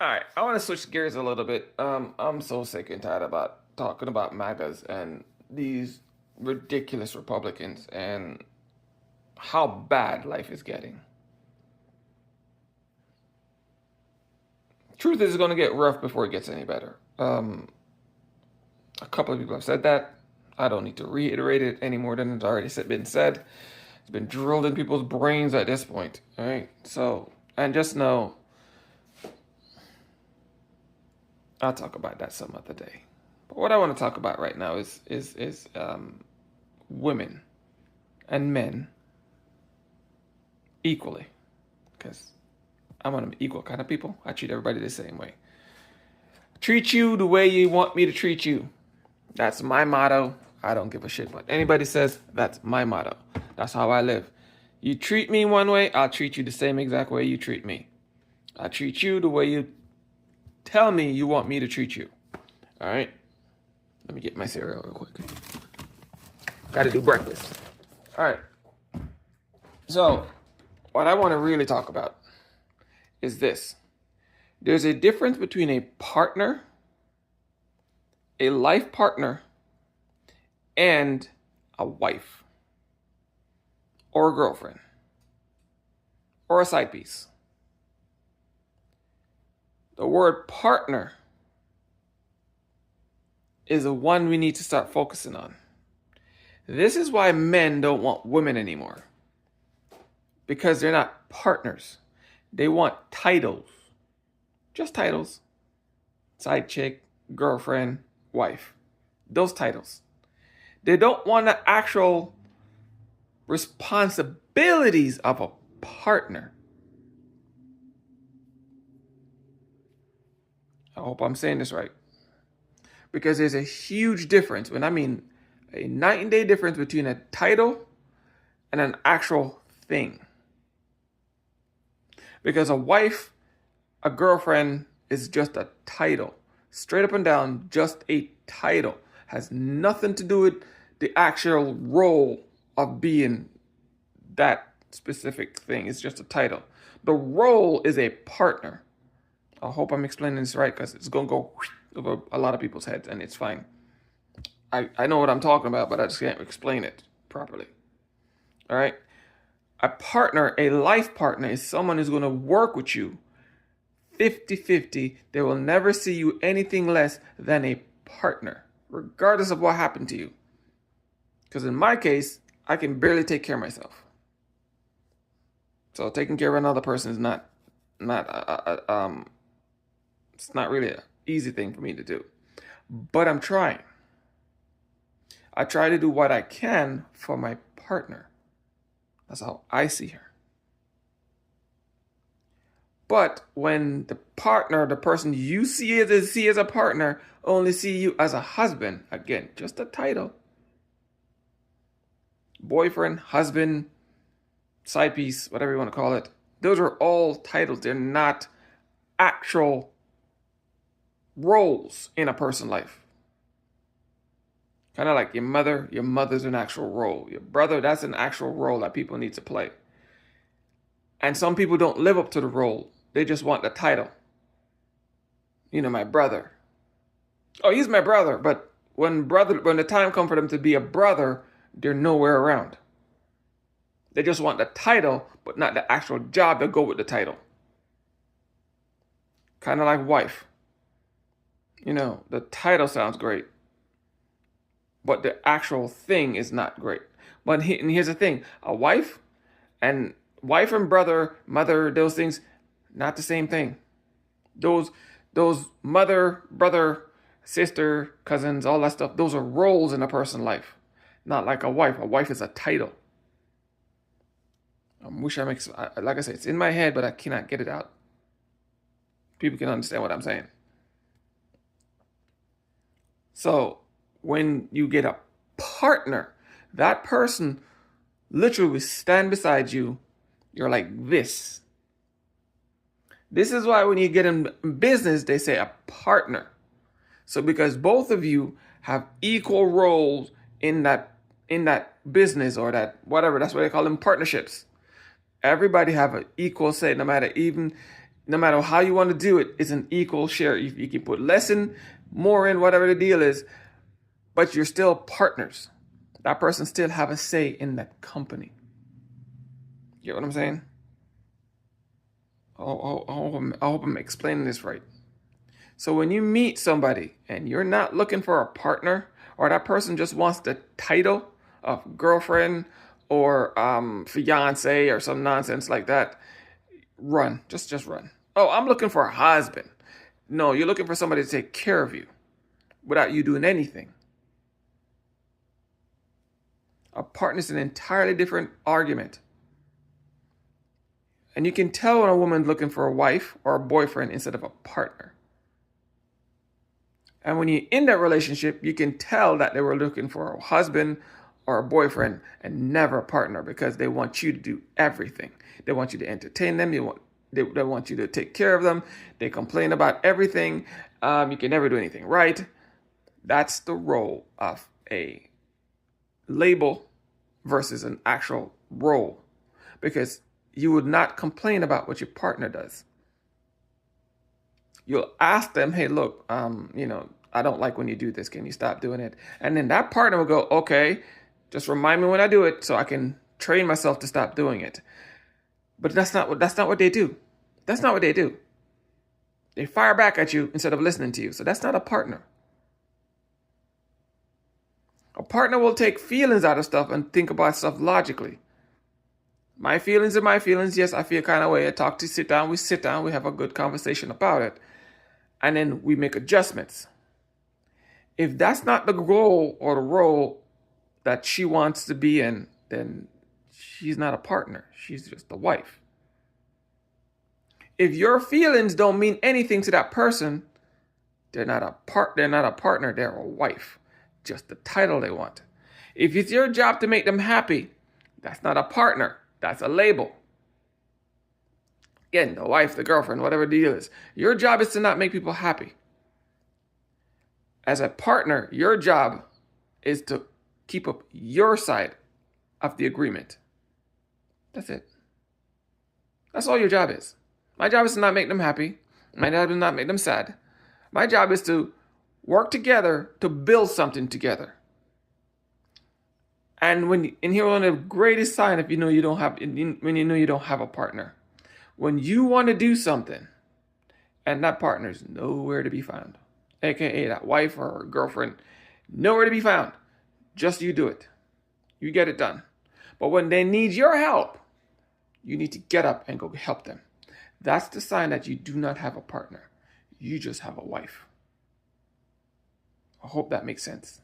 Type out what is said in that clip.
All right, I want to switch gears a little bit. I'm so sick and tired about talking about MAGAs and these ridiculous Republicans and how bad life is getting. Truth is going to get rough before it gets any better. A couple of people have said that. I don't need to reiterate it any more than it's already been said. It's been drilled in people's brains at this point. All right, so and just know I'll talk about that some other day. But what I want to talk about right now is women and men equally, because I'm one of them equal kind of people. I treat everybody the same way. Treat you the way you want me to treat you. That's my motto. I don't give a shit what anybody says. That's my motto. That's how I live. You treat me one way, I'll treat you the same exact way you treat me. I treat you the way you tell me you want me to treat you. All right? Let me get my cereal real quick. Got to do breakfast. All right. So, what I want to really talk about is this. There's a difference between a partner, a life partner, and a wife, or a girlfriend, or a side piece. The word partner is the one we need to start focusing on. This is why men don't want women anymore. Because they're not partners. They want titles. Just titles. Side chick, girlfriend, wife. Those titles. They don't want the actual responsibilities of a partner. I hope I'm saying this right. Because there's a huge difference, when I mean a night and day difference between a title and an actual thing. Because a wife, a girlfriend is just a title. Straight up and down, just a title. Has nothing to do with the actual role of being that specific thing. It's just a title. The role is a partner. I hope I'm explaining this right, because it's going to go over a lot of people's heads, and it's fine. I know what I'm talking about, but I just can't explain it properly. All right? A partner, a life partner, is someone who's going to work with you 50-50. They will never see you anything less than a partner, regardless of what happened to you. Because in my case, I can barely take care of myself. So taking care of another person is it's not really an easy thing for me to do. But I'm trying. I try to do what I can for my partner. That's how I see her. But when the partner, the person you see as a partner, only see you as a husband, again, just a title. Boyfriend, husband, side piece, whatever you want to call it. Those are all titles. They're not actual roles in a person's life. Kind of like your mother's an actual role. Your brother, that's an actual role that people need to play. And some people don't live up to the role. They just want the title. You know, my brother. Oh, he's my brother. But when the time comes for them to be a brother, they're nowhere around. They just want the title, but not the actual job that go with the title. Kind of like wife. You know, the title sounds great, but the actual thing is not great. But and here's the thing: a wife and brother, mother, those things, not the same thing. Those mother, brother, sister, cousins, all that stuff, those are roles in a person's life. Not like a wife. A wife is a title. Like I said, it's in my head, but I cannot get it out. People can understand what I'm saying. So when you get a partner, that person literally will stand beside you. You're like this. This is why when you get in business, they say a partner. So because both of you have equal roles in that business or that whatever, that's what they call them, partnerships. Everybody have an equal say, no matter even no matter how you want to do it, it's an equal share. You can put less in, more in, whatever the deal is, but you're still partners. That person still have a say in that company. You get what I'm saying? I hope I'm explaining this right. So when you meet somebody and you're not looking for a partner, or that person just wants the title of girlfriend or fiance or some nonsense like that, run. Just run. Oh, I'm looking for a husband. No, you're looking for somebody to take care of you without you doing anything. A partner is an entirely different argument. And you can tell when a woman's looking for a wife or a boyfriend instead of a partner. And when you're in that relationship, you can tell that they were looking for a husband or a boyfriend and never a partner, because they want you to do everything. They want you to entertain them. They want you to take care of them. They complain about everything. You can never do anything right. That's the role of a label versus an actual role, because you would not complain about what your partner does. You'll ask them, hey, look, I don't like when you do this. Can you stop doing it? And then that partner will go, okay, just remind me when I do it so I can train myself to stop doing it. But that's not what they do. That's not what they do. They fire back at you instead of listening to you. So that's not a partner. A partner will take feelings out of stuff and think about stuff logically. My feelings are my feelings. Yes, I feel kind of way. We sit down, we have a good conversation about it. And then we make adjustments. If that's not the goal or the role that she wants to be in, then she's not a partner. She's just a wife. If your feelings don't mean anything to that person, they're not a partner, they're a wife. Just the title they want. If it's your job to make them happy, that's not a partner. That's a label. Again, the wife, the girlfriend, whatever the deal is. Your job is to not make people happy. As a partner, your job is to keep up your side of the agreement. That's it. That's all your job is. My job is to not make them happy. My job is to not make them sad. My job is to work together to build something together. And here one of the greatest sign when you know you don't have a partner, when you want to do something and that partner is nowhere to be found, aka that wife or girlfriend, nowhere to be found, just you do it. You get it done. But when they need your help, you need to get up and go help them. That's the sign that you do not have a partner. You just have a wife. I hope that makes sense.